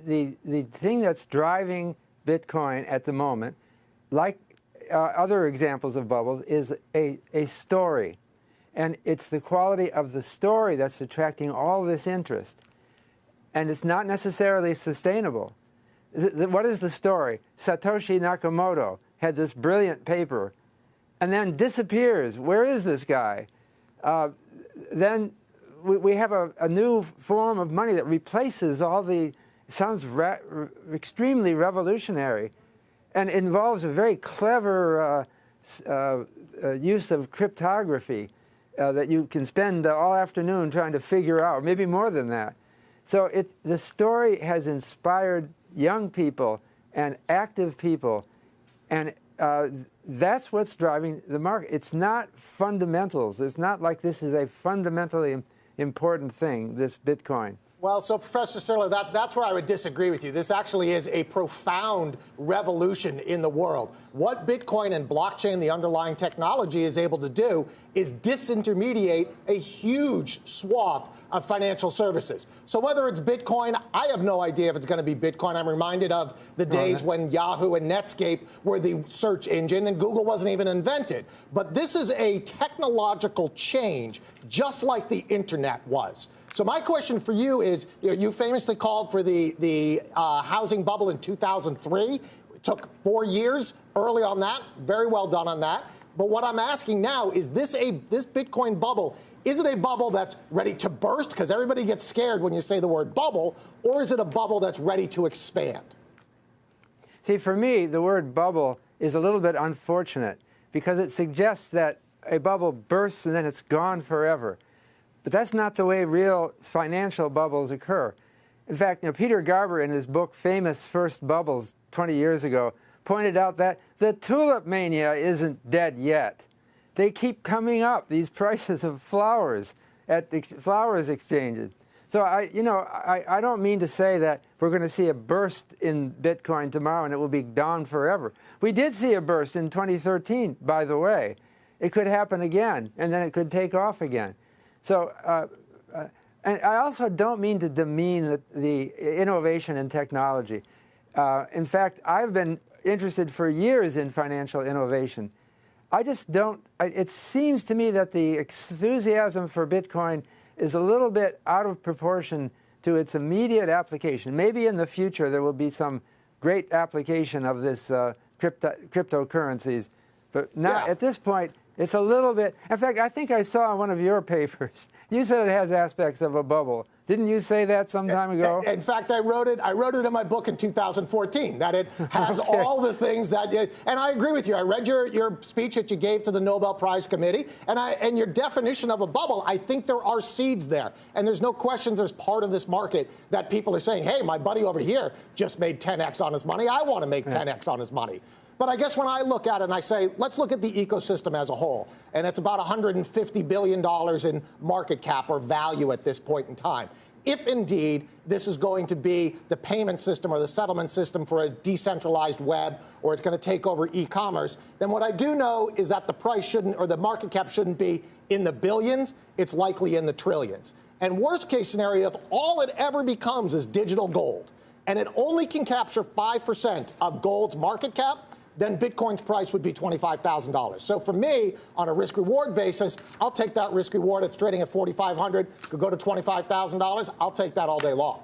the thing that's driving Bitcoin at the moment, like other examples of bubbles, is a story. And it's the quality of the story that's attracting all this interest. And it's not necessarily sustainable. What is the story? Satoshi Nakamoto had this brilliant paper and then disappears. Where is this guy? Then we have a new form of money that replaces all the, sounds extremely revolutionary, and involves a very clever use of cryptography that you can spend all afternoon trying to figure out, maybe more than that. So the story has inspired young people and active people, and that's what's driving the market. It's not fundamentals. It's not like this is a fundamentally important thing, this Bitcoin. Well, so Professor Serler, that's where I would disagree with you. This actually is a profound revolution in the world. What Bitcoin and blockchain, the underlying technology, is able to do is disintermediate a huge swath of financial services. So whether it's Bitcoin, I have no idea if it's going to be Bitcoin. I'm reminded of the days when Yahoo and Netscape were the search engine and Google wasn't even invented. But this is a technological change, just like the internet was. So my question for you is, you famously called for the housing bubble in 2003. It took 4 years early on that. Very well done on that. But what I'm asking now is this Bitcoin bubble, is it a bubble that's ready to burst? Because everybody gets scared when you say the word bubble. Or is it a bubble that's ready to expand? See, for me, the word bubble is a little bit unfortunate because it suggests that a bubble bursts and then it's gone forever. But that's not the way real financial bubbles occur. In fact, Peter Garber, in his book Famous First Bubbles 20 years ago, pointed out that the tulip mania isn't dead yet. They keep coming up, these prices of flowers at the flowers exchanges. So I don't mean to say that we're going to see a burst in Bitcoin tomorrow and it will be gone forever. We did see a burst in 2013, by the way. It could happen again, and then it could take off again. So, and I also don't mean to demean the innovation in technology. In fact, I've been interested for years in financial innovation. I just don't, it seems to me that the enthusiasm for Bitcoin is a little bit out of proportion to its immediate application. Maybe in the future there will be some great application of this cryptocurrencies, but not at this point. It's a little bit. In fact, I think I saw in one of your papers, you said it has aspects of a bubble. Didn't you say that some time ago? In fact, I wrote it in my book in 2014, that it has all the things that, and I agree with you. I read your speech that you gave to the Nobel Prize Committee, and your definition of a bubble, I think there are seeds there. And there's no question there's part of this market that people are saying, hey, my buddy over here just made 10x on his money. I want to make 10x on his money. But I guess when I look at it and I say, let's look at the ecosystem as a whole, and it's about $150 billion in market cap or value at this point in time. If indeed this is going to be the payment system or the settlement system for a decentralized web, or it's going to take over e-commerce, then what I do know is that the price shouldn't, or the market cap shouldn't be in the billions, it's likely in the trillions. And worst case scenario, if all it ever becomes is digital gold, and it only can capture 5% of gold's market cap, then Bitcoin's price would be $25,000. So for me, on a risk-reward basis, I'll take that risk-reward. It's trading at $4,500, could go to $25,000. I'll take that all day long.